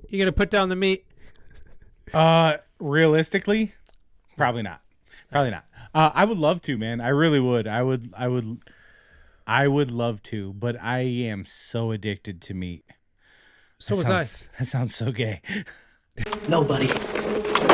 You gonna put down the meat? Realistically, probably not. Probably not. I would love to, man. I really would. I would love to, but I am so addicted to meat. So was I. That sounds so gay. Nobody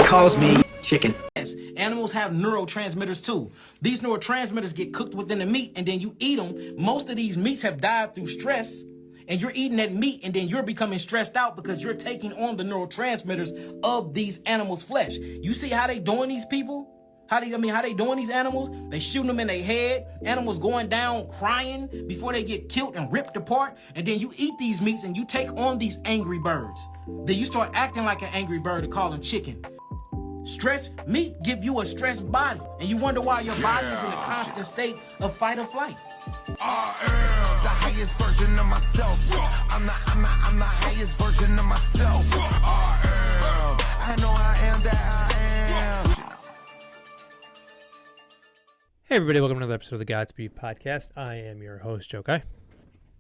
calls me chicken. Yes, animals have neurotransmitters too. These neurotransmitters get cooked within the meat and then you eat them. Most of these meats have died through stress and you're eating that meat and then you're becoming stressed out because you're taking on the neurotransmitters of these animals' flesh. You see how they doing these people? How they doing these animals? They shooting them in their head. Animals going down crying before they get killed and ripped apart. And then you eat these meats and you take on these angry birds. Then you start acting like an angry bird and call them chicken. Stress, meat give you a stressed body. And you wonder why your body is in a constant state of fight or flight. I am the highest version of myself. I'm the highest version of myself. I know I am that I am. Hey everybody, welcome to another episode of the Godspeed Podcast. I am your host, Joe Kai.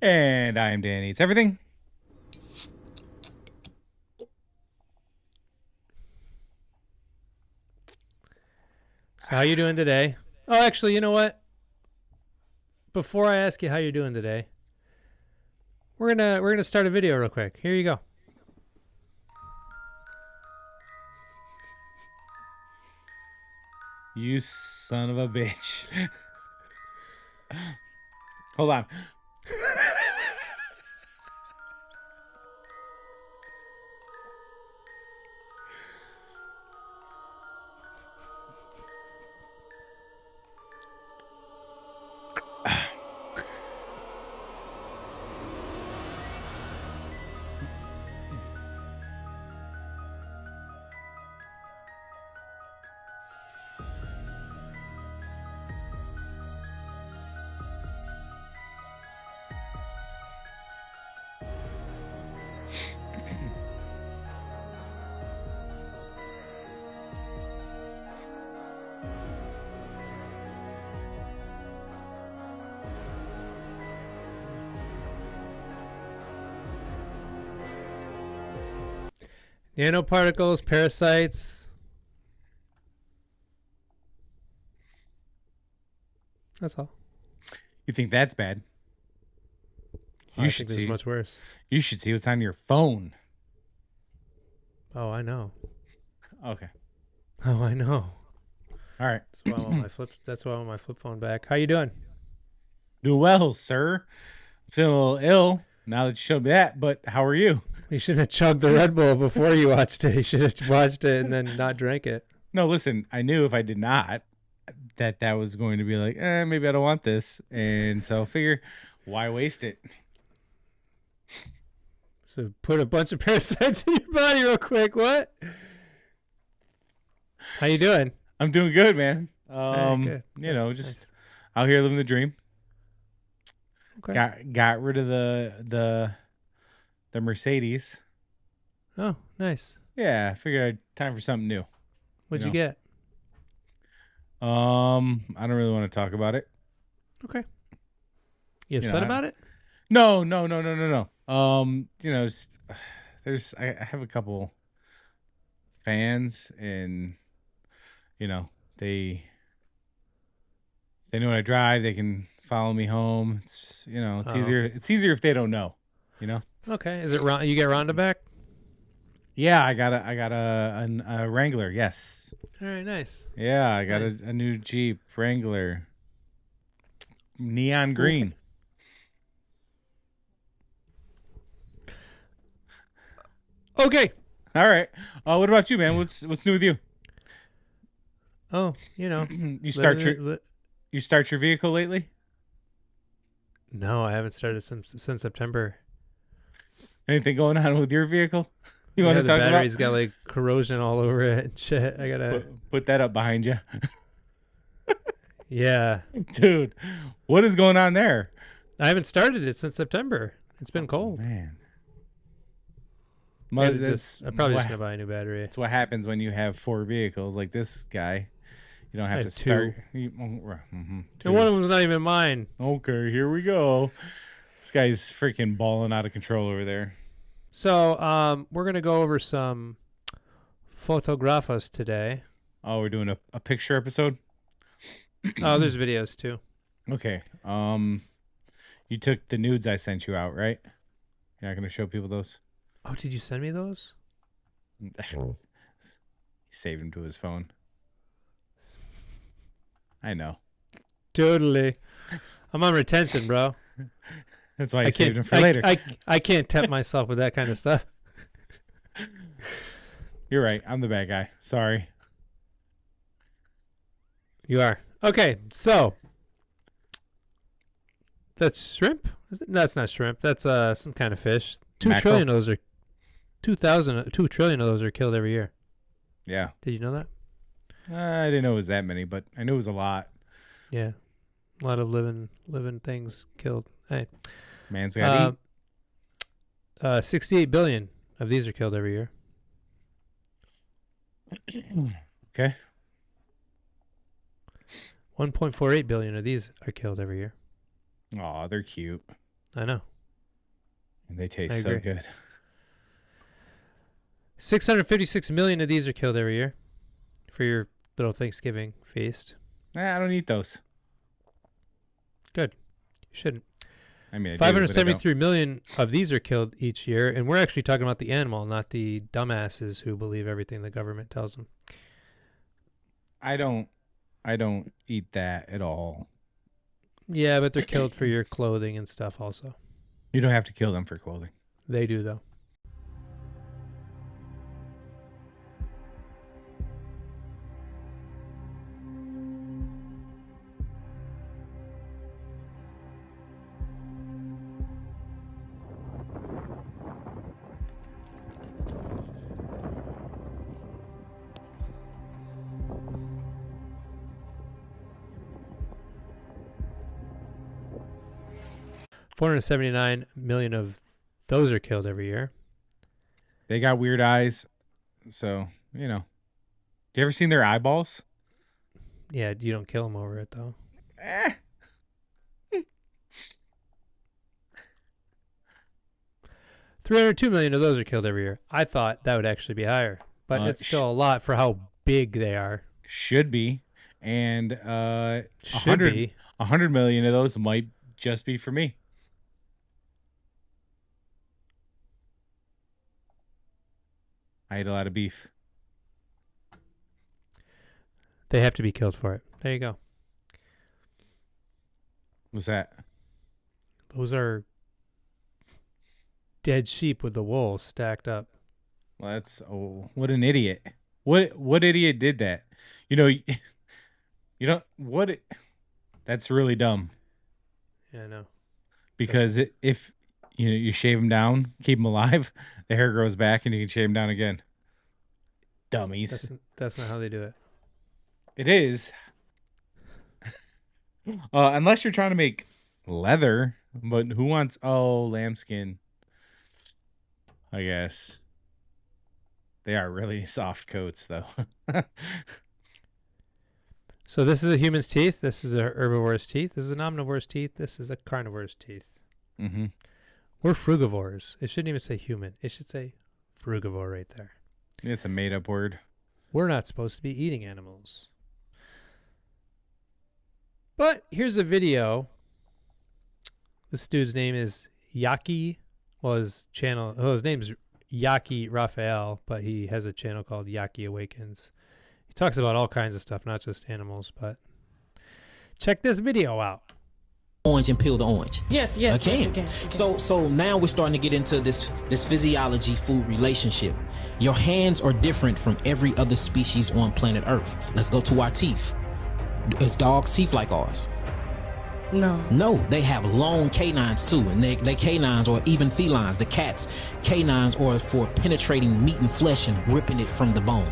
And I am Danny. It's everything. So how you doing today? Oh, actually, you know what? Before I ask you how you're doing today, we're gonna start a video real quick. Here you go. You son of a bitch. Hold on. Nanoparticles, parasites. That's all. You think that's bad? I think this is much worse. You should see what's on your phone. Oh, I know. Okay. Oh, I know. All right. That's why I want my flip. That's why I want my flip phone back. How you doing? Doing well, sir. Feeling a little ill now that you showed me that, but how are you? You shouldn't have chugged the Red Bull before you watched it. You should have watched it and then not drank it. No, listen, I knew if I did not, that was going to be like, maybe I don't want this. And so I figure, why waste it? So put a bunch of parasites in your body real quick. What? How you doing? I'm doing good, man. Good. You know, just out here living the dream. Okay. Got rid of the Mercedes. Oh, nice. Yeah, I figured time for something new. What'd you get? I don't really want to talk about it. Okay. You upset about it? No. You know, I have a couple fans, and you know, they know what I drive. They can follow me home. It's easier. It's easier if they don't know. You know. Okay. Is it you get Rhonda back? Yeah, I got a Wrangler. Yes. All right, nice. Yeah, I got a new Jeep Wrangler, neon green. Okay. All right. What about you, man? What's new with you? Oh, you know, You start your vehicle lately? No, I haven't started since September. Anything going on with your vehicle? You want to the talk battery's about? got like corrosion all over it and shit. I gotta Put that up behind you. Yeah. Dude, what is going on there? I haven't started it since September. It's been cold. Man. I'm probably just gonna buy a new battery. That's what happens when you have 4 vehicles like this guy. You don't have to start. And one of them's not even mine. Okay, here we go. This guy's freaking balling out of control over there. So we're going to go over some photographos today. Oh, we're doing a picture episode? Oh, there's videos too. Okay. You took the nudes I sent you out, right? You're not going to show people those? Oh, did you send me those? He saved them to his phone. I know. Totally. I'm on retention, bro. That's why I saved them for later. I can't tempt myself with that kind of stuff. You're right. I'm the bad guy. Sorry. You are. Okay, so that's shrimp? That's not shrimp. That's some kind of fish. 2 Mackerel? trillion of those are 2 trillion of those are killed every year. Yeah. Did you know that? I didn't know it was that many, but I knew it was a lot. Yeah. A lot of living things killed. Hey. Man's got to eat. 68 billion of these are killed every year. Okay. 1.48 billion of these are killed every year. Aw, they're cute. I know. And they I taste so agree. good. 656 million of these are killed every year for your little Thanksgiving feast. I don't eat those. Good. You shouldn't. I mean, I do, but I don't. 573 million of these are killed each year, and we're actually talking about the animal, not the dumbasses who believe everything the government tells them. I don't eat that at all. Yeah, but they're killed for your clothing and stuff also. You don't have to kill them for clothing. They do, though. $479 million of those are killed every year. They got weird eyes, so, you know. You ever seen their eyeballs? Yeah, you don't kill them over it, though. 302 million of those are killed every year. I thought that would actually be higher, but it's still a lot for how big they are. Should be. And Should be. 100 million of those might just be for me. I ate a lot of beef. They have to be killed for it. There you go. What's that? Those are dead sheep with the wool stacked up. Well, what an idiot. What idiot did that? That's really dumb. Yeah, I know. Because if you shave them down, keep them alive, the hair grows back and you can shave them down again. Dummies. That's not how they do it. It is. Unless you're trying to make leather, but who wants lambskin? I guess. They are really soft coats though. So this is a human's teeth. This is a herbivore's teeth. This is an omnivore's teeth. This is a carnivore's teeth. Mm-hmm. We're frugivores. It shouldn't even say human. It should say frugivore right there. It's a made-up word. We're not supposed to be eating animals. But here's a video. This dude's name is Yaki. Well, his name's Yaki Raphael, but he has a channel called Yaki Awakens. He talks about all kinds of stuff, not just animals, but check this video out. Orange and peel the orange. Yes, Okay. yes, you can. So now we're starting to get into this physiology food relationship. Your hands are different from every other species on planet Earth. Let's go to our teeth. Is dogs' teeth like ours? No, they have long canines too, and they canines, or even felines, the cats' canines are for penetrating meat and flesh and ripping it from the bone.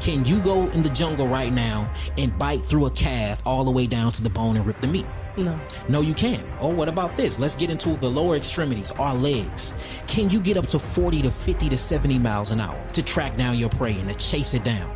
Can you go in the jungle right now and bite through a calf all the way down to the bone and rip the meat? No, you can't. Oh, what about this? Let's get into the lower extremities, our legs. Can you get up to 40 to 50 to 70 miles an hour to track down your prey and to chase it down?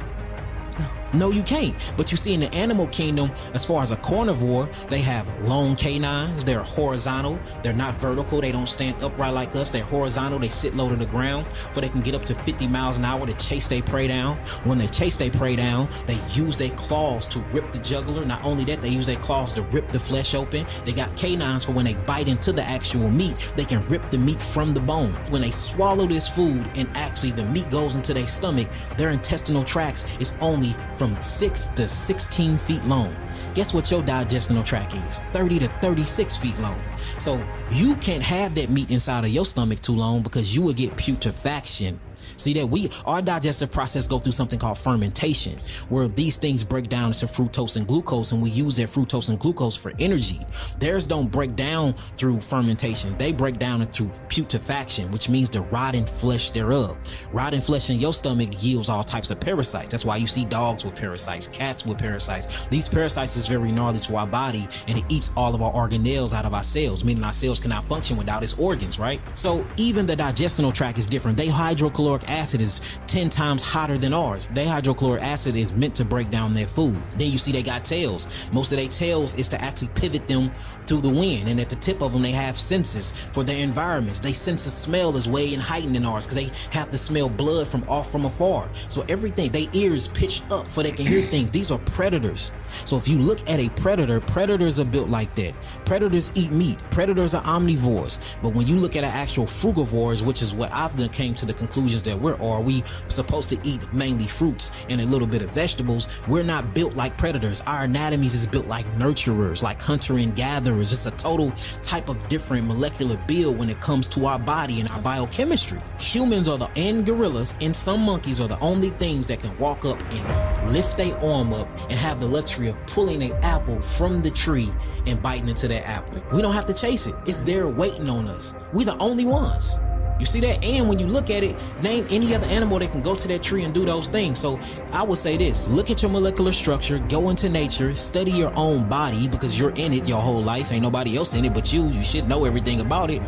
No, you can't. But you see in the animal kingdom, as far as a carnivore, they have long canines. They're horizontal. They're not vertical. They don't stand upright like us. They're horizontal. They sit low to the ground, for they can get up to 50 miles an hour to chase their prey down. When they chase their prey down, they use their claws to rip the jugular. Not only that, they use their claws to rip the flesh open. They got canines for when they bite into the actual meat, they can rip the meat from the bone. When they swallow this food and actually the meat goes into their stomach, their intestinal tracts is only from 6 to 16 feet long. Guess what your digestional tract is? 30 to 36 feet long. So you can't have that meat inside of your stomach too long because you will get putrefaction. See that our digestive process go through something called fermentation, where these things break down into fructose and glucose, and we use that fructose and glucose for energy. Theirs don't break down through fermentation. They break down into putrefaction, which means the rotting flesh thereof. Rotting flesh in your stomach yields all types of parasites. That's why you see dogs with parasites, cats with parasites. These parasites is very gnarly to our body, and it eats all of our organelles out of our cells, meaning our cells cannot function without its organs, right? So even the digestional tract is different. They hydrochloric acid is 10 times hotter than ours. Their hydrochloric acid is meant to break down their food. Then you see they got tails. Most of their tails is to actually pivot them to the wind, and at the tip of them they have senses for their environments. They sense of smell is way heightened than ours because they have to smell blood from afar. So everything, their ears pitched up for they can hear things. These are predators. So if you look at a predator, predators are built like that. Predators eat meat. Predators are omnivores. But when you look at an actual frugivores, which is what I've done came to the conclusions that we supposed to eat mainly fruits and a little bit of vegetables. We're not built like predators. Our anatomies is built like nurturers, like hunter and gatherers. It's a total type of different molecular build when it comes to our body and our biochemistry. Humans and gorillas and some monkeys are the only things that can walk up and lift their arm up and have the luxury of pulling an apple from the tree and biting into that apple. We don't have to chase it. It's there waiting on us. We're the only ones. You see that? And when you look at it, name any other animal that can go to that tree and do those things. So I would say this, look at your molecular structure, go into nature, study your own body because you're in it your whole life. Ain't nobody else in it but you. You should know everything about it.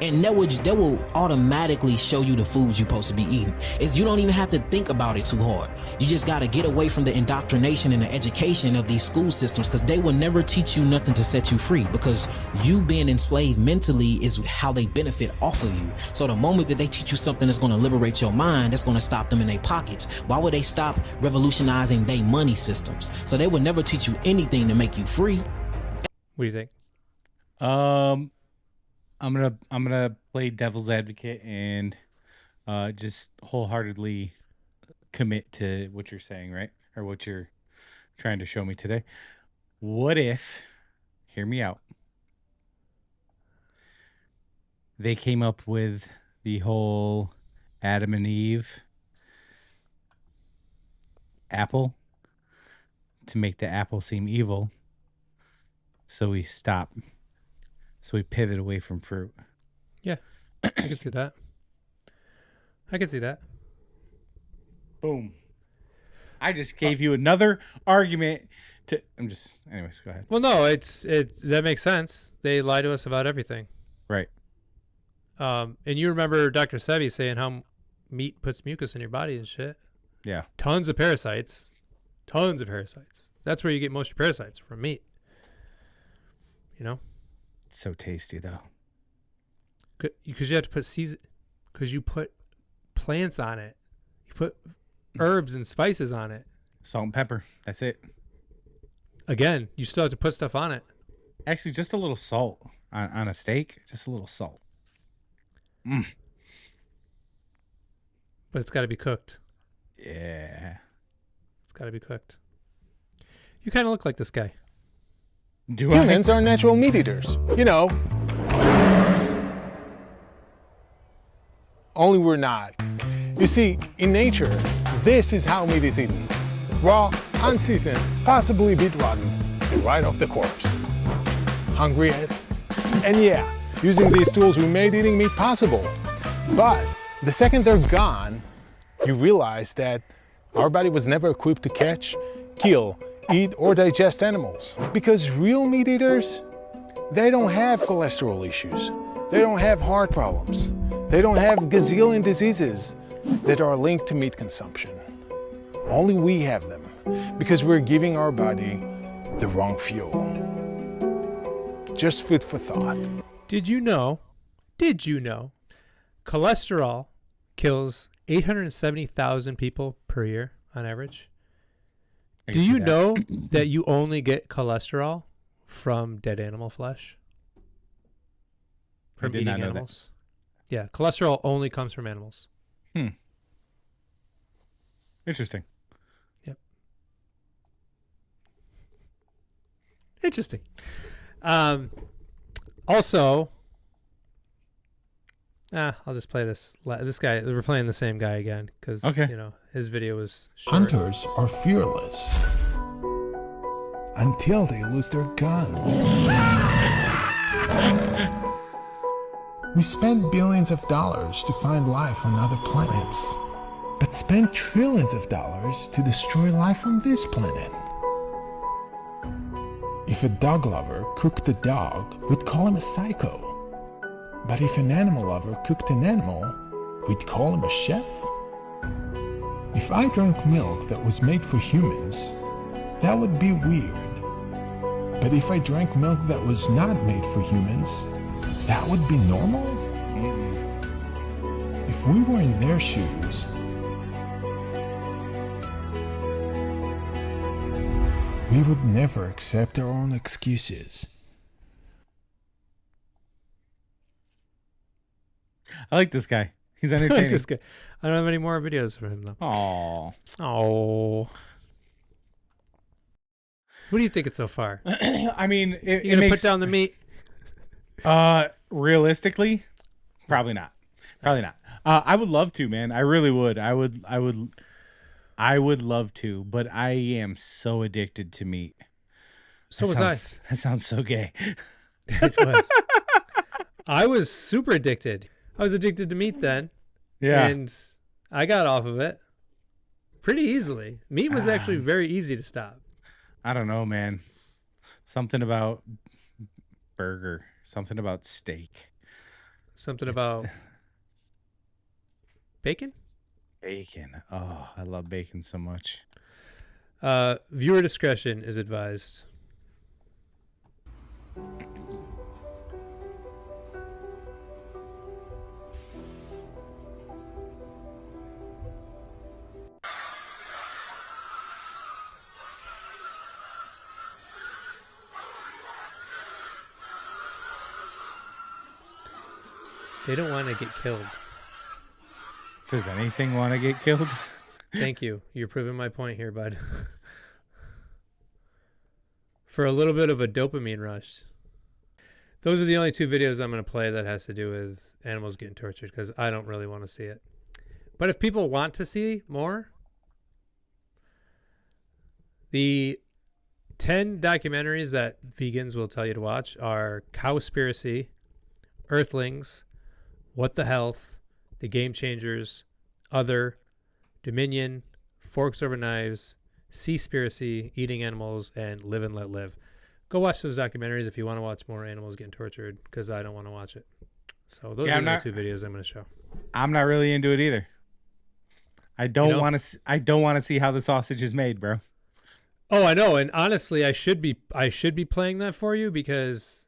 And that will automatically show you the foods you're supposed to be eating. You don't even have to think about it too hard. You just got to get away from the indoctrination and the education of these school systems because they will never teach you nothing to set you free because you being enslaved mentally is how they benefit off of you. So the moment that they teach you something that's going to liberate your mind, that's going to stop them in their pockets. Why would they stop revolutionizing their money systems? So they would never teach you anything to make you free. What do you think? I'm gonna play devil's advocate and just wholeheartedly commit to what you're saying, right? Or what you're trying to show me today. What if, hear me out, they came up with the whole Adam and Eve apple to make the apple seem evil. So we stop. So we pivot away from fruit. Yeah, I can see that. Boom. I just gave you another argument to, anyways, go ahead. Well, no, that makes sense. They lie to us about everything. Right. And you remember Dr. Sebi saying how meat puts mucus in your body and shit. Yeah. Tons of parasites. That's where you get most of your parasites, from meat. You know? It's so tasty, though. Because you have to put because you put plants on it. You put herbs and spices on it. Salt and pepper. That's it. Again, you still have to put stuff on it. Actually, just a little salt on a steak. Just a little salt. But it's got to be cooked. Yeah. It's got to be cooked. You kind of look like this guy. Do I? Humans are natural meat eaters. You know. Only we're not. You see, in nature, this is how meat is eaten. Raw, unseasoned, possibly bit rotten, and right off the corpse. Hungry yet? And yeah, using these tools we made eating meat possible. But the second they're gone, you realize that our body was never equipped to catch, kill, eat, or digest animals. Because real meat eaters, they don't have cholesterol issues. They don't have heart problems. They don't have gazillion diseases that are linked to meat consumption. Only we have them. because we're giving our body the wrong fuel. Just food for thought. Did you know cholesterol kills 870,000 people per year on average? I can Do see you that. know that you only get cholesterol from dead animal flesh? From did eating not know that. animals? Yeah, cholesterol only comes from animals. Interesting. Yep. Interesting. Also, I'll just play this. This guy, we're playing the same guy again because, Okay. his video was short. Hunters are fearless until they lose their gun. We spend billions of dollars to find life on other planets, but spend trillions of dollars to destroy life on this planet. If a dog lover cooked a dog, we'd call him a psycho. But if an animal lover cooked an animal, we'd call him a chef. If I drank milk that was made for humans, that would be weird. But if I drank milk that was not made for humans, that would be normal? If we were in their shoes, we would never accept our own excuses. I like this guy. He's I like entertaining. this guy. I don't have any more videos for him though. Aww. Oh. What do you think it's so far? I mean, it You gonna makes, put down the meat? realistically, probably not. Probably not. I would love to, man. I really would. I would love to, but I am so addicted to meat. So that was That sounds so gay. It was. I was super addicted. I was addicted to meat then. Yeah. And I got off of it pretty easily. Meat was actually very easy to stop. I don't know, man. Something about burger. Something about steak. Something about bacon? Bacon. Oh, I love bacon so much. Viewer discretion is advised. They don't want to get killed. Does anything want to get killed? Thank you. You're proving my point here, bud. For a little bit of a dopamine rush. Those are the only two videos I'm going to play that has to do with animals getting tortured because I don't really want to see it. But if people want to see more, the 10 documentaries that vegans will tell you to watch are Cowspiracy, Earthlings, What the Health, The Game Changers, Other, Dominion, Forks Over Knives, Seaspiracy, Eating Animals, and Live and Let Live. Go watch those documentaries if you want to watch more animals getting tortured, because I don't want to watch it. So those are the two videos I'm going to show. I'm not really into it either. I don't want to. I don't want to see how the sausage is made, bro. Oh, I know, and honestly, I should be playing that for you because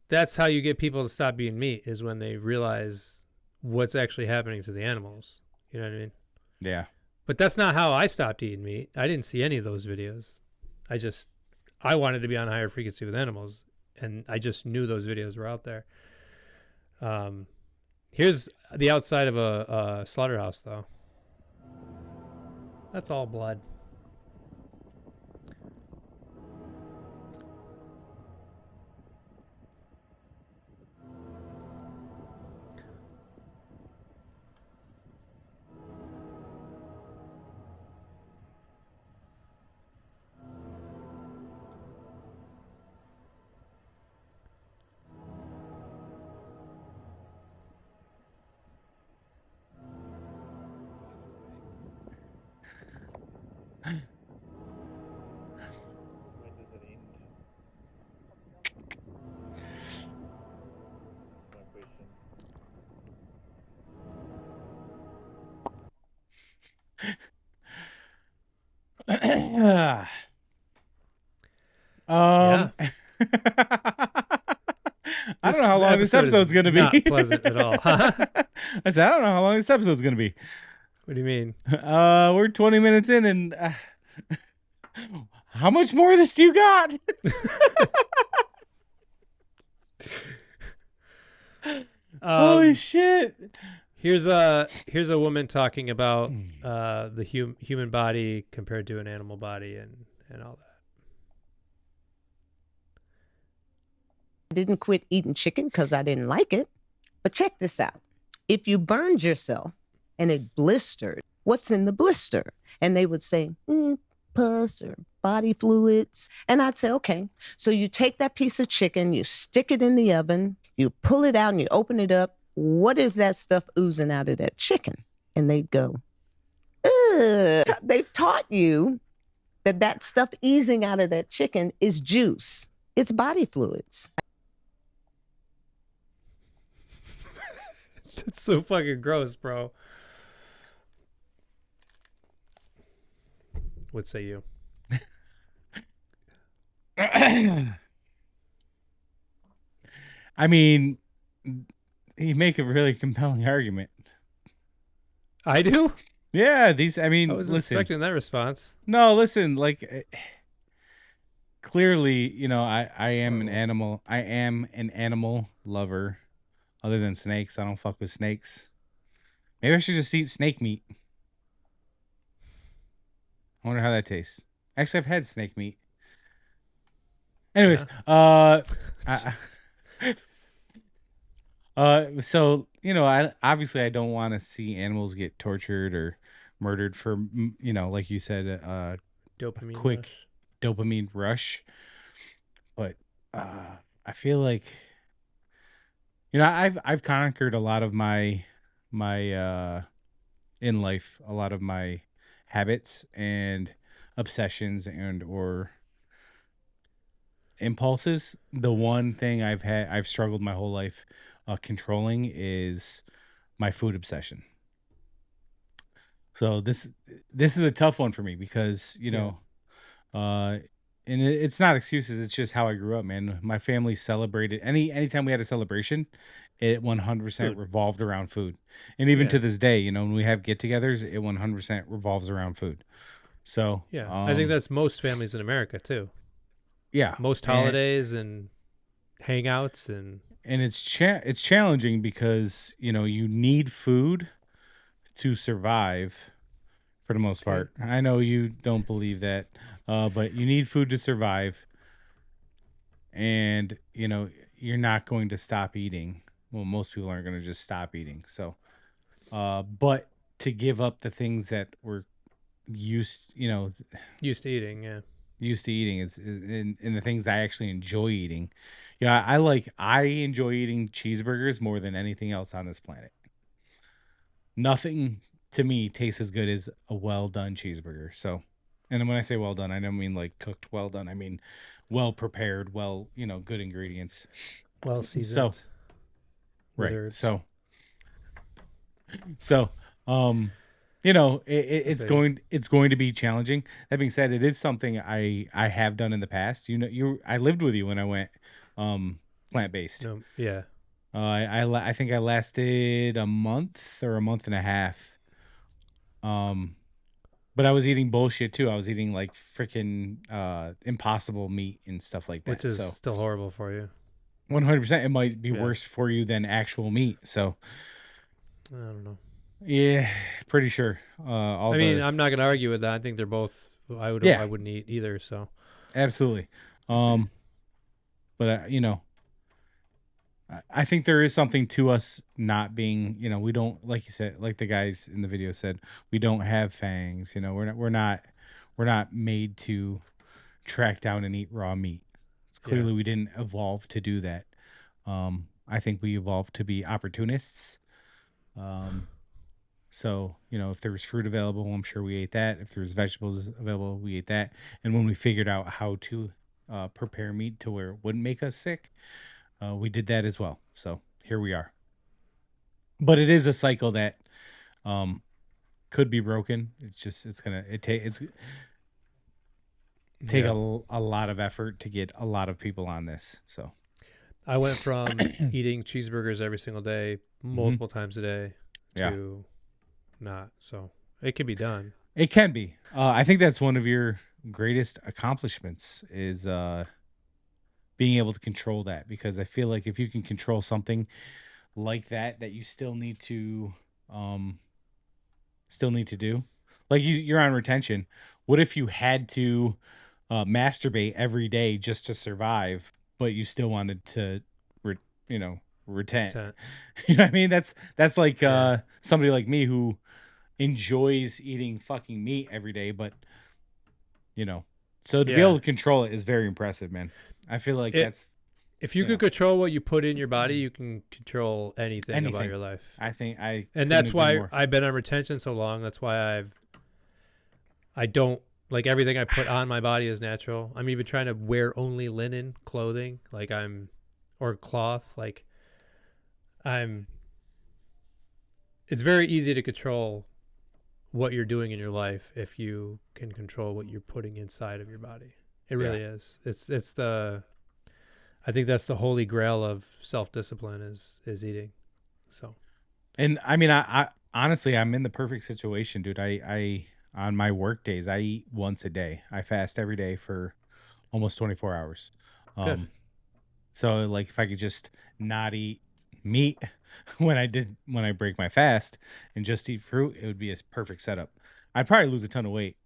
that's how you get people to stop eating meat is when they realize what's actually happening to the animals. You know what I mean? Yeah. But that's not how I stopped eating meat. I didn't see any of those videos. I wanted to be on higher frequency with animals, and I just knew those videos were out there. Here's the outside of a slaughterhouse, though. That's all blood. Yeah. Yeah. I don't know how long this episode's going to be. Not pleasant at all. I said, I don't know how long this episode's going to be. What do you mean? We're 20 minutes in, and how much more of this do you got? Holy shit. Here's a woman talking about the human body compared to an animal body and all that. I didn't quit eating chicken because I didn't like it. But check this out. If you burned yourself and it blistered, what's in the blister? And they would say, pus or body fluids. And I'd say, okay. So you take that piece of chicken, you stick it in the oven, you pull it out and you open it up. What is that stuff oozing out of that chicken? And they'd go, ugh. They've taught you that stuff easing out of that chicken is juice. It's body fluids. That's so fucking gross, bro. What say you? I mean, you make a really compelling argument. I do? Yeah, I was expecting that response. No, listen, like clearly, you know, I am an animal. I am an animal lover. Other than snakes, I don't fuck with snakes. Maybe I should just eat snake meat. I wonder how that tastes. Actually, I've had snake meat. Anyways, so you know, I don't want to see animals get tortured or murdered for, you know, like you said, Dopamine quick rush. dopamine rush. But I feel like, you know, I've conquered a lot of my in life, a lot of my habits and obsessions and or impulses. The one thing I've struggled my whole life controlling is my food obsession. So this is a tough one for me because, you know, and it's not excuses. It's just how I grew up, man. My family celebrated anytime we had a celebration, it 100% revolved around food. And even to this day, you know, when we have get-togethers, it 100% revolves around food. So yeah, I think that's most families in America too. Yeah, most holidays and hangouts and it's challenging because, you know, you need food to survive for the most part. I know you don't believe that, but you need food to survive. And, you know, you're not going to stop eating. Well, most people aren't going to just stop eating. So, but to give up the things that we're used to eating, is in the things I actually enjoy eating. Yeah, I enjoy eating cheeseburgers more than anything else on this planet. Nothing to me tastes as good as a well done cheeseburger. So, and when I say well done, I don't mean like cooked well done. I mean well prepared, well, you know, good ingredients, well seasoned. So, right. So, you know, it's going to be challenging. That being said, it is something I have done in the past. You know, I lived with you when I went plant-based. Yeah. I think I lasted a month or a month and a half. But I was eating bullshit too. I was eating like freaking impossible meat and stuff like that. Which is still horrible for you. 100%. It might be worse for you than actual meat. So I don't know. Yeah, pretty sure. I'm not gonna argue with that. I think they're both. I wouldn't eat either. So absolutely. But you know, I think there is something to us not being. You know, we don't, like you said, like the guys in the video said, we don't have fangs. You know, we're not made to track down and eat raw meat. It's clearly we didn't evolve to do that. I think we evolved to be opportunists. So, you know, if there was fruit available, I'm sure we ate that. If there was vegetables available, we ate that. And when we figured out how to prepare meat to where it wouldn't make us sick, we did that as well. So here we are. But it is a cycle that could be broken. It's just, take Yeah. a lot of effort to get a lot of people on this. So I went from eating cheeseburgers every single day, multiple times a day, Yeah. to not. So it can be done. it can be. I think that's one of your greatest accomplishments is being able to control that, because I feel like if you can control something like that you still need to do, like you're on retention. What if you had to masturbate every day just to survive, but you still wanted to retain? To- You know what I mean? That's like Yeah. somebody like me who enjoys eating fucking meat every day, but so to be Yeah. able to control it is very impressive, man. I feel like that's If you you could know. control what you put in your body, you can control anything about Anything. your life. I think I And couldn't that's agree why more. I've been on retention so long. That's why I don't like everything I put on my body is natural. I'm even trying to wear only linen clothing, or cloth. It's very easy to control what you're doing in your life if you can control what you're putting inside of your body. It really is. I think that's the holy grail of self-discipline is eating. So, And I mean, I honestly, I'm in the perfect situation, dude. I on my work days, I eat once a day. I fast every day for almost 24 hours. Good. So like if I could just not eat meat when I break my fast and just eat fruit, it would be a perfect setup. I'd probably lose a ton of weight.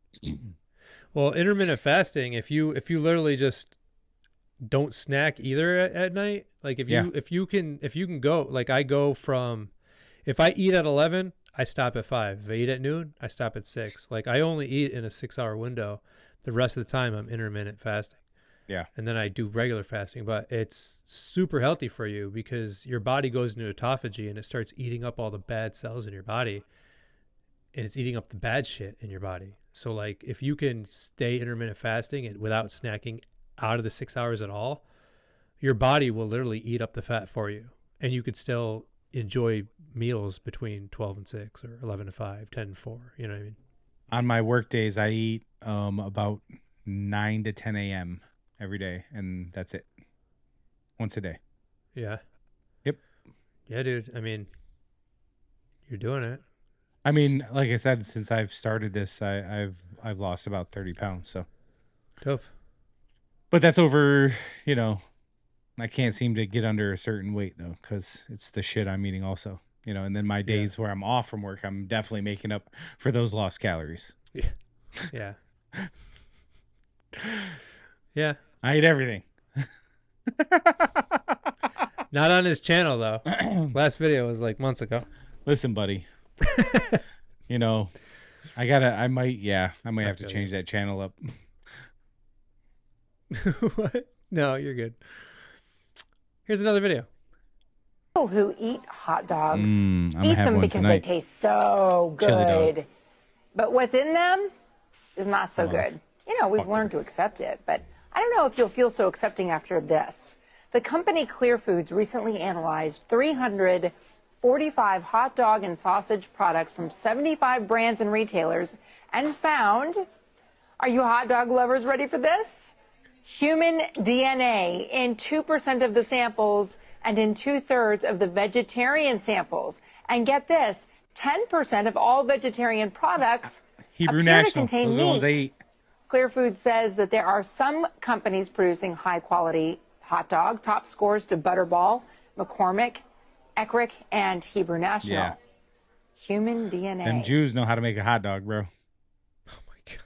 well, intermittent fasting, if you literally just don't snack either at night, like if you can go, like I go from, if I eat at 11, I stop at 5. If I eat at noon, I stop at 6. Like I only eat in a 6-hour window. The rest of the time I'm intermittent fasting. Yeah. And then I do regular fasting, but it's super healthy for you because your body goes into autophagy and it starts eating up all the bad cells in your body, and it's eating up the bad shit in your body. So like if you can stay intermittent fasting and without snacking out of the 6 hours at all, your body will literally eat up the fat for you, and you could still enjoy meals between 12 and 6 or 11 to 5, 10 and 4. You know what I mean? On my work days, I eat about 9 to 10 a.m. every day, and that's it. Once a day. Yeah. Yep. Yeah, dude. I mean, you're doing it. I mean, like I said, since I've started this, I've lost about 30 pounds. So, Dope. but that's over. I can't seem to get under a certain weight though, because it's the shit I'm eating also. And then my days where I'm off from work, I'm definitely making up for those lost calories. Yeah. Yeah. I eat everything. Not on his channel though. Last video was like months ago. Listen, buddy. I might have to change that channel up. What? No, you're good. Here's another video. People who eat hot dogs I'm gonna eat have them one because tonight. they taste so Chili dog. good. But what's in them is not so good. We've learned to accept it, but I don't know if you'll feel so accepting after this. The company Clear Foods recently analyzed 345 hot dog and sausage products from 75 brands and retailers and found, are you hot dog lovers ready for this? Human DNA in 2% of the samples and in 2/3 of the vegetarian samples. And get this, 10% of all vegetarian products Hebrew appear National. to contain Those are the ones I meat. eat. Clear Foods says that there are some companies producing high-quality hot dog. Top scores to Butterball, McCormick, Eckrich, and Hebrew National. Yeah. Human DNA. Them Jews know how to make a hot dog, bro. Oh my god.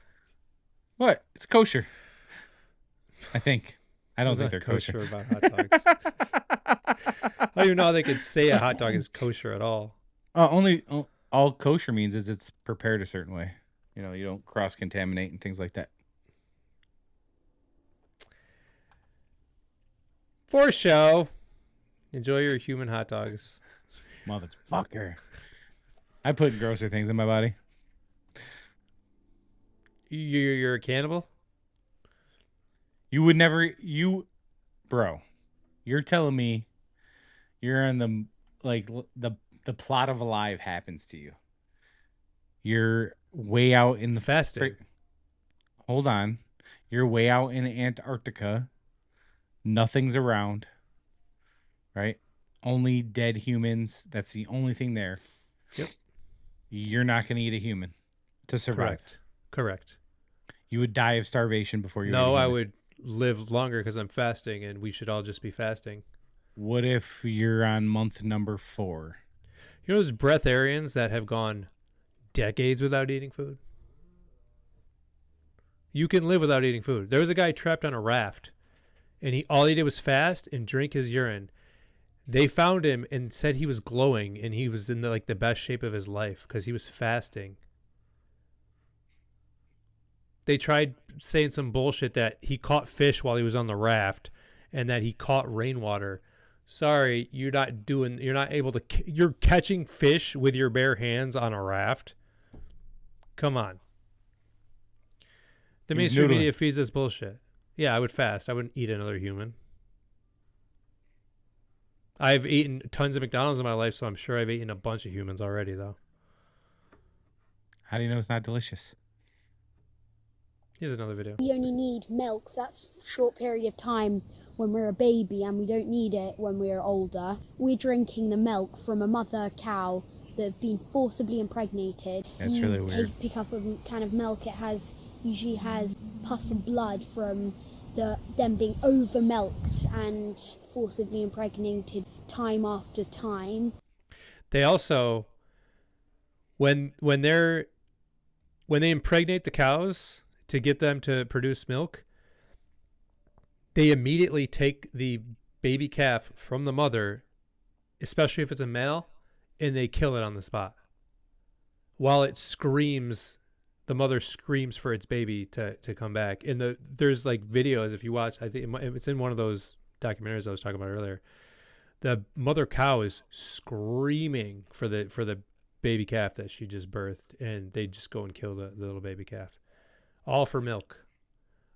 What? It's kosher. I think. I don't I'm think not they're kosher. about hot dogs. I don't even know how they could say a hot dog is kosher at all. All kosher means is it's prepared a certain way. You don't cross-contaminate and things like that. For show. Enjoy your human hot dogs. Motherfucker. I put grosser things in my body. You're a cannibal? You would never, bro, you're telling me you're in the plot of Alive happens to you. You're way out in the Fasting. Hold on. You're way out in Antarctica. Nothing's around. Right? Only dead humans. That's the only thing there. Yep. You're not going to eat a human to survive. Correct. You would die of starvation before you. No, I would live longer because I'm fasting, and we should all just be fasting. What if you're on month number 4? You know those breatharians that have gone decades without eating food? You can live without eating food. There was a guy trapped on a raft, and all he did was fast and drink his urine. They found him and said he was glowing, and he was in the best shape of his life because he was fasting. They tried saying some bullshit that he caught fish while he was on the raft and that he caught rainwater. Sorry, you're catching fish with your bare hands on a raft. Come on. The mainstream media feeds us bullshit. Yeah, I would fast. I wouldn't eat another human. I've eaten tons of McDonald's in my life, so I'm sure I've eaten a bunch of humans already, though. How do you know it's not delicious? Here's another video. We only need milk. That's a short period of time when we're a baby, and we don't need it when we're older. We're drinking the milk from a mother cow that have been forcibly impregnated. That's really weird. Pick up a can of milk, it usually has pus and blood from them being over milked and forcibly impregnated time after time. They also, when they impregnate the cows to get them to produce milk, they immediately take the baby calf from the mother, especially if it's a male, and they kill it on the spot. While it screams, the mother screams for its baby to come back. And there's videos, if you watch, I think it's in one of those documentaries I was talking about earlier. The mother cow is screaming for the baby calf that she just birthed, and they just go and kill the little baby calf. All for milk.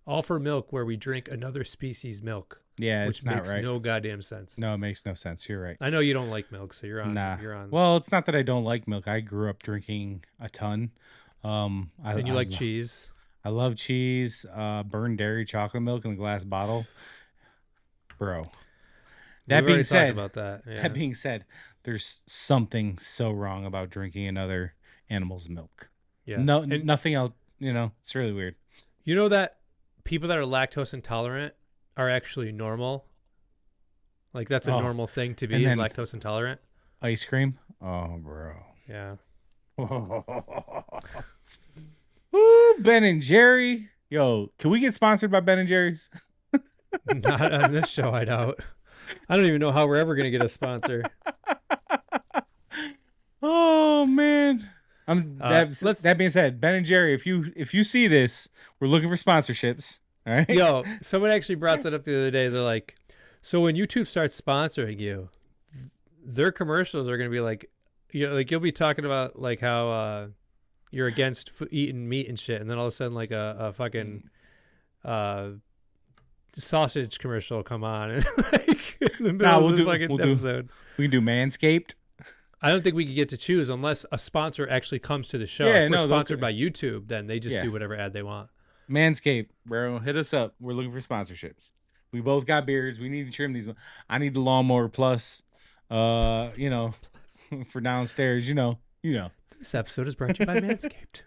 All for milk, where we drink another species' milk. Yeah, which it's not makes right. no goddamn sense. No, it makes no sense. You're right. I know you don't like milk, so you're on. Nah. You're on. Well, it's not that I don't like milk. I grew up drinking a ton. And you like cheese? I love cheese. Burned dairy chocolate milk in a glass bottle, bro. That being said, about that. Yeah. That being said, there's something so wrong about drinking another animal's milk. Yeah. No, nothing else. It's really weird. You know that people that are lactose intolerant are actually normal? Like, that's a normal thing to be, is lactose intolerant. Ice cream? Oh, bro. Yeah. Ooh, Ben and Jerry. Yo, can we get sponsored by Ben and Jerry's? Not on this show, I doubt. I don't even know how we're ever going to get a sponsor. Oh, man. That being said, Ben and Jerry, if you see this, we're looking for sponsorships. All right. Yo, someone actually brought that up the other day. They're like, so when YouTube starts sponsoring you, their commercials are going to be like, you'll be talking about how you're against eating meat and shit, and then all of a sudden a fucking sausage commercial will come on and in the middle of the fucking episode. We can do Manscaped. I don't think we could get to choose unless a sponsor actually comes to the show. Yeah, if we're sponsored by YouTube, then they just do whatever ad they want. Manscaped, bro, hit us up. We're looking for sponsorships. We both got beards. We need to trim these. I need the Lawnmower Plus. For downstairs. You know. This episode is brought to you by Manscaped.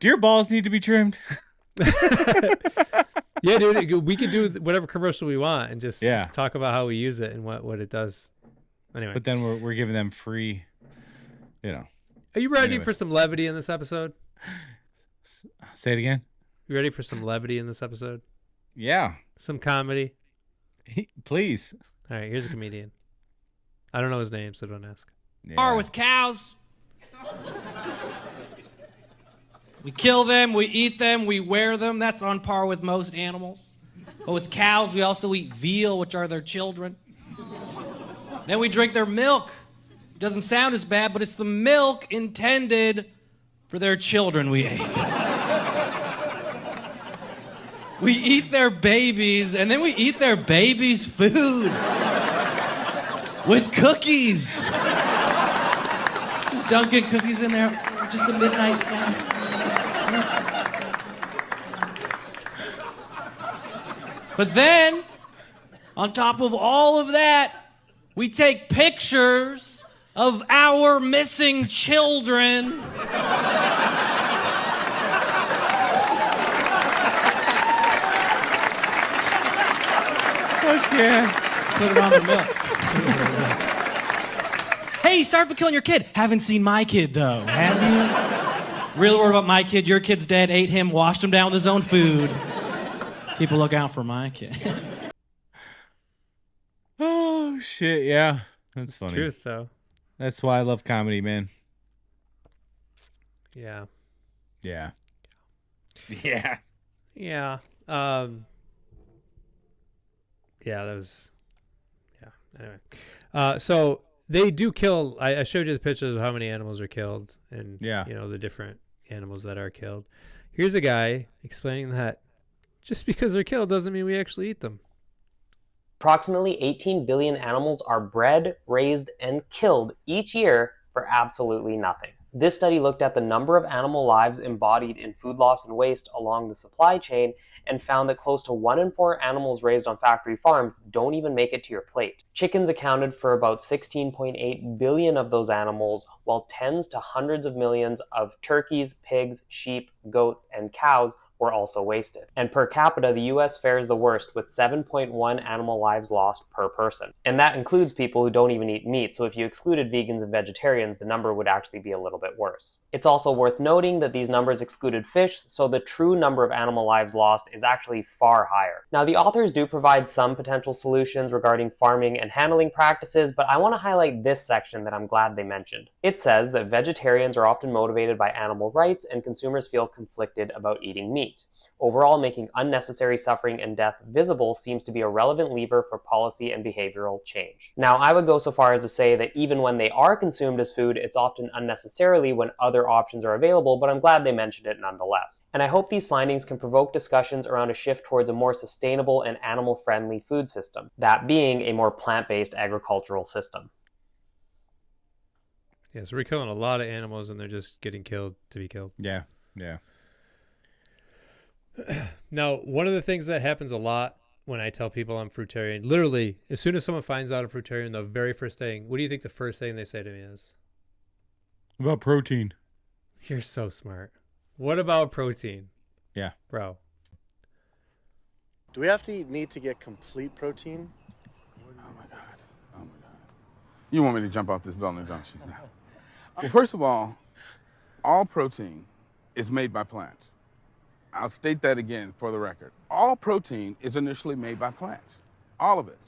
Do your balls need to be trimmed? Yeah, dude. We can do whatever commercial we want and just talk about how we use it and what it does. Anyway, but then we're giving them free. Are you ready for some levity in this episode? Say it again. You ready for some levity in this episode? Yeah. Some comedy. Please. All right, here's a comedian. I don't know his name, so don't ask. Are with cows. We kill them, we eat them, we wear them. That's on par with most animals. But with cows, we also eat veal, which are their children. Then we drink their milk. It doesn't sound as bad, but it's the milk intended for their children we ate. We eat their babies, and then we eat their babies' food. With cookies. Just dunking cookies in there. Just a midnight snack. But then, on top of all of that, we take pictures of our missing children. Fuck yeah. Put it on the milk. Hey, sorry for killing your kid. Haven't seen my kid, though, have you? Real worried about my kid. Your kid's dead. Ate him, washed him down with his own food. Keep a lookout for my kid. Oh, shit, yeah. That's funny. Truth, though. That's why I love comedy, man. Yeah. Yeah. Yeah. Yeah. Yeah, that was... Yeah, anyway. So they do kill... I showed you the pictures of how many animals are killed and, you know, the different animals that are killed. Here's a guy explaining that just because they're killed doesn't mean we actually eat them. Approximately 18 billion animals are bred, raised, and killed each year for absolutely nothing. This study looked at the number of animal lives embodied in food loss and waste along the supply chain and found that close to 1 in 4 animals raised on factory farms don't even make it to your plate. Chickens accounted for about 16.8 billion of those animals, while tens to hundreds of millions of turkeys, pigs, sheep, goats, and cows were also wasted. And per capita, the US fares the worst with 7.1 animal lives lost per person. And that includes people who don't even eat meat, so if you excluded vegans and vegetarians, the number would actually be a little bit worse. It's also worth noting that these numbers excluded fish, so the true number of animal lives lost is actually far higher. Now, the authors do provide some potential solutions regarding farming and handling practices, but I want to highlight this section that I'm glad they mentioned. It says that vegetarians are often motivated by animal rights and consumers feel conflicted about eating meat. Overall, making unnecessary suffering and death visible seems to be a relevant lever for policy and behavioral change. Now, I would go so far as to say that even when they are consumed as food, it's often unnecessarily when other options are available, but I'm glad they mentioned it nonetheless. And I hope these findings can provoke discussions around a shift towards a more sustainable and animal-friendly food system, that being a more plant-based agricultural system. Yeah, so we're killing a lot of animals and they're just getting killed to be killed. Yeah, yeah. Now, one of the things that happens a lot when I tell people I'm fruitarian, literally, as soon as someone finds out I'm fruitarian, the very first thing, what do you think the first thing they say to me is? About protein. You're so smart. What about protein? Yeah. Bro. Do we have to eat meat to get complete protein? Oh my God. Oh my God. You want me to jump off this building, don't you? No. Well, first of all protein is made by plants. I'll state that again for the record. All protein is initially made by plants, all of it.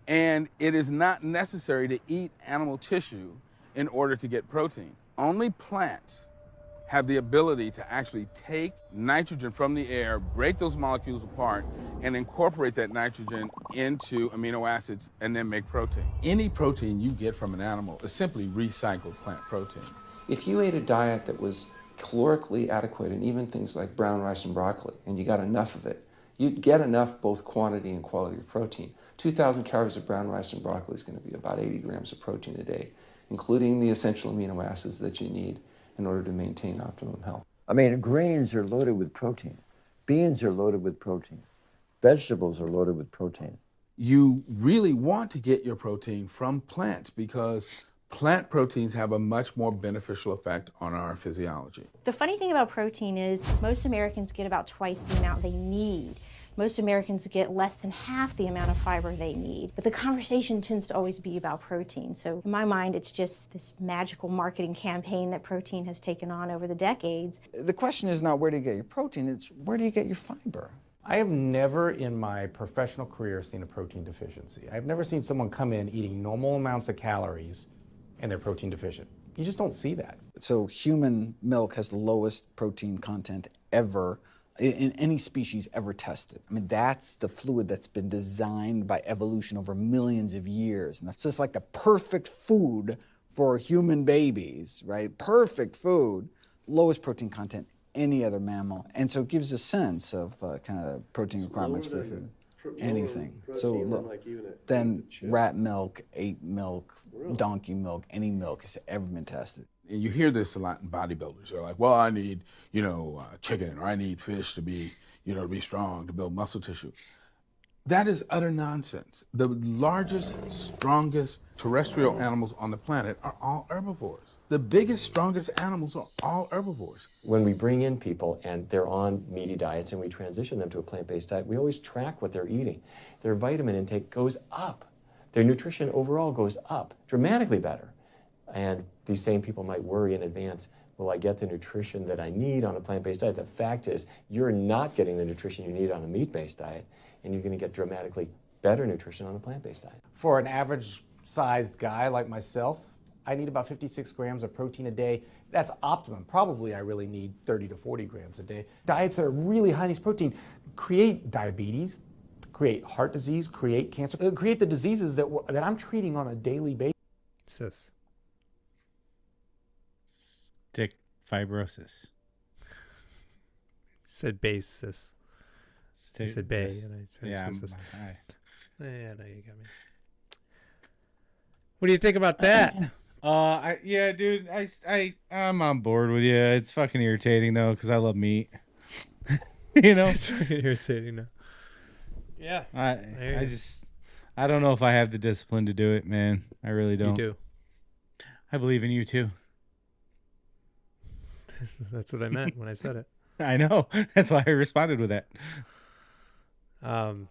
And it is not necessary to eat animal tissue in order to get protein. Only plants have the ability to actually take nitrogen from the air, break those molecules apart, and incorporate that nitrogen into amino acids and then make protein. Any protein you get from an animal is simply recycled plant protein. If you ate a diet that was calorically adequate, and even things like brown rice and broccoli, and you got enough of it, you'd get enough both quantity and quality of protein. 2,000 calories of brown rice and broccoli is going to be about 80 grams of protein a day, including the essential amino acids that you need in order to maintain optimum health. I mean, grains are loaded with protein. Beans are loaded with protein. Vegetables are loaded with protein. You really want to get your protein from plants because plant proteins have a much more beneficial effect on our physiology. The funny thing about protein is most Americans get about twice the amount they need. Most Americans get less than half the amount of fiber they need. But the conversation tends to always be about protein. So in my mind, it's just this magical marketing campaign that protein has taken on over the decades. The question is not where do you get your protein, it's where do you get your fiber? I have never in my professional career seen a protein deficiency. I've never seen someone come in eating normal amounts of calories and they're protein deficient. You just don't see that. So human milk has the lowest protein content ever in any species ever tested. I mean, that's the fluid that's been designed by evolution over millions of years. And that's just like the perfect food for human babies, right? Perfect food, lowest protein content any other mammal. And so it gives a sense of kind of protein requirements for food. Anything. So then rat milk, ape milk, donkey milk, any milk has ever been tested. And you hear this a lot in bodybuilders. They're like, well, I need, chicken, or I need fish to be, to be strong, to build muscle tissue. That is utter nonsense. The largest, strongest terrestrial animals on the planet are all herbivores. The biggest, strongest animals are all herbivores. When we bring in people and they're on meaty diets and we transition them to a plant-based diet, we always track what they're eating. Their vitamin intake goes up. Their nutrition overall goes up, dramatically better. And these same people might worry in advance, will I get the nutrition that I need on a plant-based diet? The fact is, you're not getting the nutrition you need on a meat-based diet, and you're going to get dramatically better nutrition on a plant-based diet. For an average-sized guy like myself, I need about 56 grams of protein a day. That's optimum. Probably I really need 30 to 40 grams a day. Diets that are really high in these protein create diabetes, create heart disease, create cancer, create the diseases that I'm treating on a daily basis. Stick fibrosis. Said basis. I said bay, and I Yeah, finished this. Yeah, no, you got me. What do you think about that? Yeah, dude, I'm on board with you. It's fucking irritating though, because I love meat. You know, It's fucking irritating now. Yeah, I don't know if I have the discipline to do it, man. I really don't. You do. I believe in you too. That's what I meant when I said it. I know. That's why I responded with that. All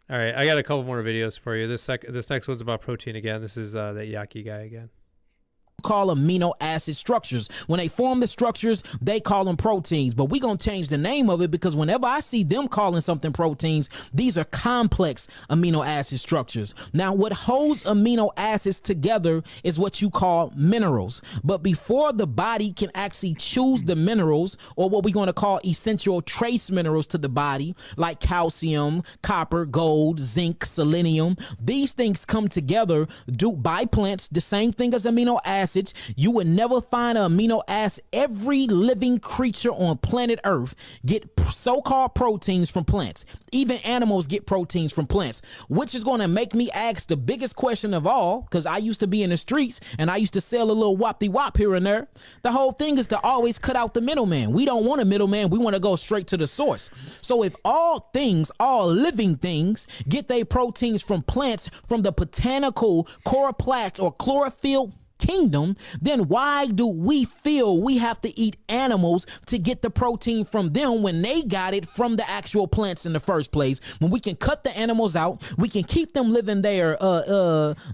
right, I got a couple more videos for you. This next one's about protein again. This is that Yaki guy again. Call amino acid structures. When they form the structures, they call them proteins. But we're going to change the name of it because whenever I see them calling something proteins, these are complex amino acid structures. Now, what holds amino acids together is what you call minerals. But before the body can actually choose the minerals, or what we're going to call essential trace minerals to the body, like calcium, copper, gold, zinc, selenium, these things come together by plants, the same thing as amino acids. You would never find an amino acid. Every living creature on planet Earth get so-called proteins from plants. Even animals get proteins from plants, which is going to make me ask the biggest question of all, because I used to be in the streets and I used to sell a little wop-de-wop here and there. The whole thing is to always cut out the middleman. We don't want a middleman. We want to go straight to the source. So if all living things get their proteins from plants, from the botanical chloroplasts or chlorophyll kingdom, then why do we feel we have to eat animals to get the protein from them when they got it from the actual plants in the first place? When we can cut the animals out, we can keep them living their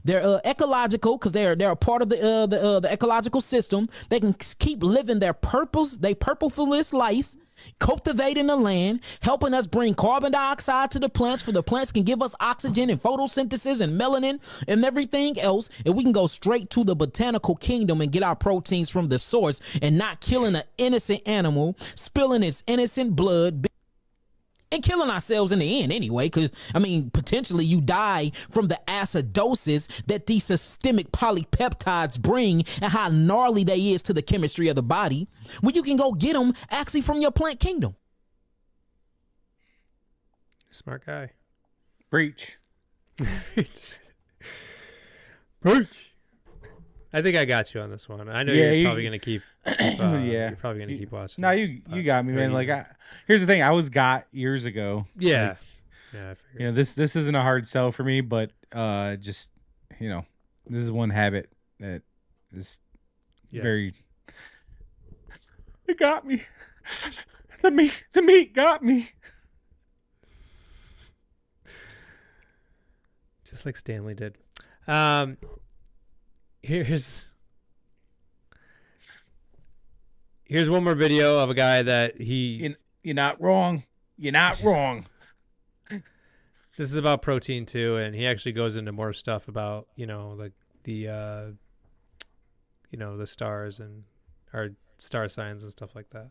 ecological, because they're a part of the ecological system. They can keep living their purposefulness life, cultivating the land, helping us bring carbon dioxide to the plants, for the plants can give us oxygen and photosynthesis and melanin and everything else, and we can go straight to the botanical kingdom and get our proteins from the source and not killing an innocent animal, spilling its innocent blood, and killing ourselves in the end anyway, because, I mean, potentially you die from the acidosis that these systemic polypeptides bring, and how gnarly they is to the chemistry of the body, when you can go get them actually from your plant kingdom. Smart guy. Preach. Preach. I think I got you on this one. I know you're probably going to keep you're probably going to keep watching. No, you got me, man. Like, here's the thing. I was got years ago. Yeah. Like, yeah, I figured. You know, this isn't a hard sell for me, but just, you know, this is one habit that is very. It got me. The meat got me. Just like Stanley did. Here's one more video of a guy that you're not wrong. You're not wrong. This is about protein too, and he actually goes into more stuff about, like the stars and our star signs and stuff like that.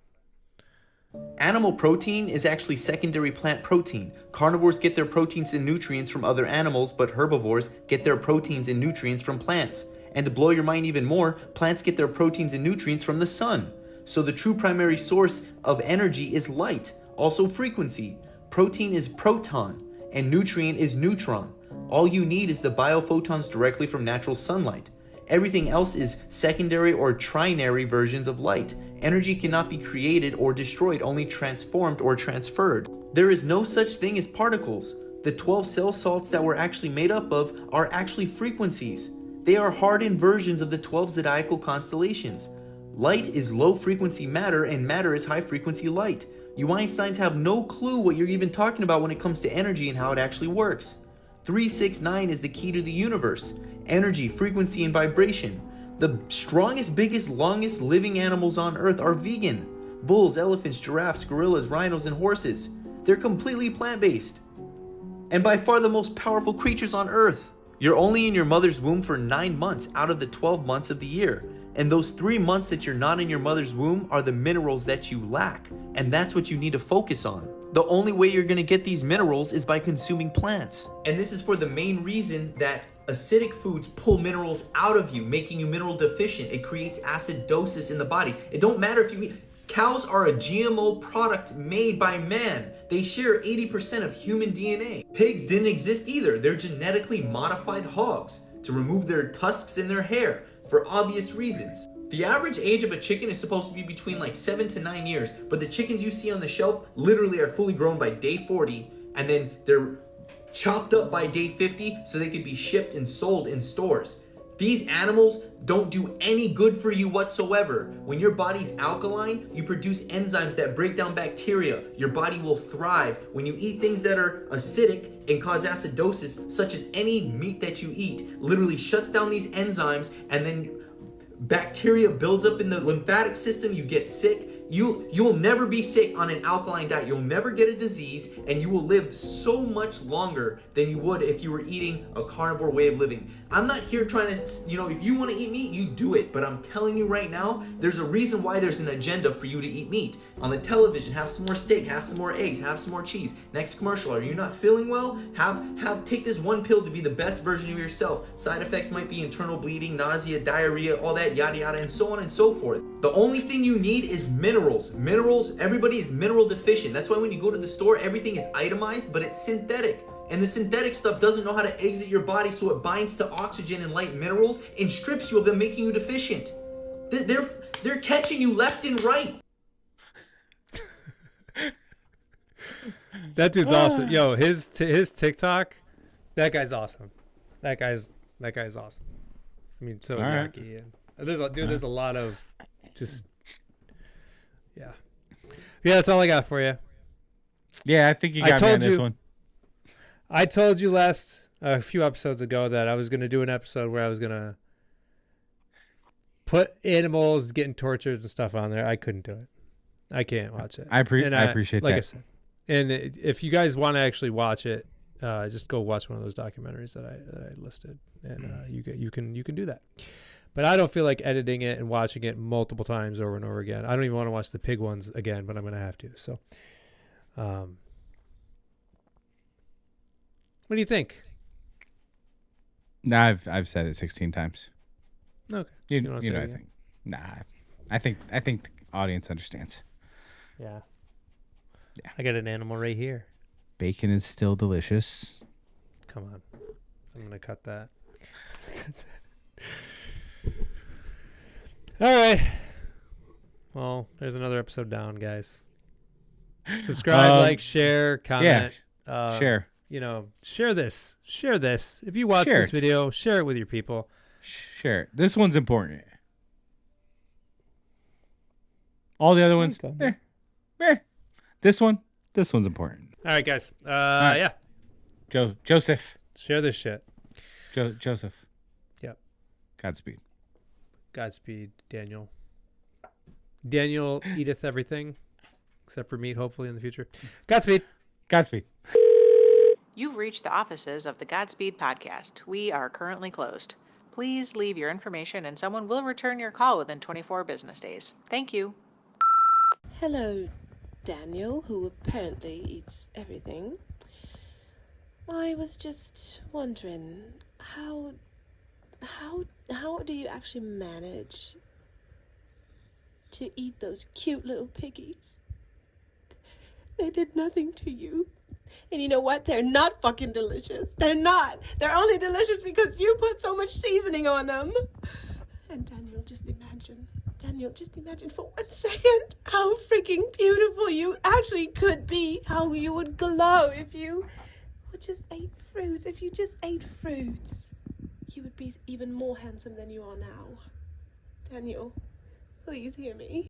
Animal protein is actually secondary plant protein. Carnivores get their proteins and nutrients from other animals, but herbivores get their proteins and nutrients from plants. And to blow your mind even more, plants get their proteins and nutrients from the sun. So the true primary source of energy is light, also frequency. Protein is proton, and nutrient is neutron. All you need is the biophotons directly from natural sunlight. Everything else is secondary or trinary versions of light. Energy cannot be created or destroyed, only transformed or transferred. There is no such thing as particles. The 12 cell salts that we're actually made up of are actually frequencies. They are hardened versions of the 12 zodiacal constellations. Light is low frequency matter and matter is high frequency light. You Einsteins have no clue what you're even talking about when it comes to energy and how it actually works. 369 is the key to the universe. Energy, frequency, and vibration. The strongest, biggest, longest living animals on Earth are vegan. Bulls, elephants, giraffes, gorillas, rhinos, and horses. They're completely plant-based. And by far the most powerful creatures on Earth. You're only in your mother's womb for 9 months out of the 12 months of the year. And those 3 months that you're not in your mother's womb are the minerals that you lack. And that's what you need to focus on. The only way you're gonna get these minerals is by consuming plants. And this is for the main reason that acidic foods pull minerals out of you, making you mineral deficient. It creates acidosis in the body. It don't matter if you eat. Cows are a GMO product made by man. They share 80% of human DNA. Pigs didn't exist either. They're genetically modified hogs to remove their tusks and their hair for obvious reasons. The average age of a chicken is supposed to be between like 7 to 9 years, but the chickens you see on the shelf literally are fully grown by day 40, and then they're chopped up by day 50 so they could be shipped and sold in stores. These animals don't do any good for you whatsoever. When your body's alkaline, you produce enzymes that break down bacteria. Your body will thrive. When you eat things that are acidic and cause acidosis, such as any meat that you eat, literally shuts down these enzymes, and then bacteria builds up in the lymphatic system, you get sick. You'll never be sick on an alkaline diet. You'll never get a disease, and you will live so much longer than you would if you were eating a carnivore way of living. I'm not here trying to, if you want to eat meat, you do it. But I'm telling you right now, there's a reason why there's an agenda for you to eat meat. On the television, have some more steak, have some more eggs, have some more cheese. Next commercial, are you not feeling well? Take this one pill to be the best version of yourself. Side effects might be internal bleeding, nausea, diarrhea, all that yada yada, and so on and so forth. The only thing you need is minerals. Minerals, everybody is mineral deficient. That's why when you go to the store, everything is itemized, but it's synthetic. And the synthetic stuff doesn't know how to exit your body, so it binds to oxygen and light minerals and strips you of them, making you deficient. They're catching you left and right. That dude's awesome. Yo, his TikTok, that guy's awesome. That guy's awesome. I mean, so is Rocky. And there's a lot of just yeah. That's all I got for you. Yeah, I think you got me on this one. I told you a few episodes ago that I was going to do an episode where I was going to put animals getting tortured and stuff on there. I couldn't do it. I can't watch it. I appreciate like that. I said. And if you guys want to actually watch it, just go watch one of those documentaries that I listed, and you can do that. But I don't feel like editing it and watching it multiple times over and over again. I don't even want to watch the pig ones again, but I'm going to have to. So, what do you think? Nah, I've said it 16 times. Okay. You know what I think. Nah, I think the audience understands. Yeah. I got an animal right here. Bacon is still delicious. Come on. I'm going to cut that. All right. Well, there's another episode down, guys. Subscribe, like, share, comment. Yeah, share. Share this. Share this. If you watch this video, share it with your people. Share it. This one's important. All the other ones, This one's important. All right, guys. Right. Yeah. Joseph. Share this shit. Joseph. Yep. Godspeed, Daniel. Daniel eateth everything, except for meat, hopefully, in the future. Godspeed. You've reached the offices of the Godspeed podcast. We are currently closed. Please leave your information and someone will return your call within 24 business days. Thank you. Hello, Daniel, who apparently eats everything. I was just wondering, how do you actually manage to eat those cute little piggies? They did nothing to you. And you know what? They're not fucking delicious. They're not. They're only delicious because you put so much seasoning on them. And Daniel, just imagine for 1 second how freaking beautiful you actually could be. How you would glow if you just ate fruits, if you just ate fruits, you would be even more handsome than you are now. Daniel, please hear me.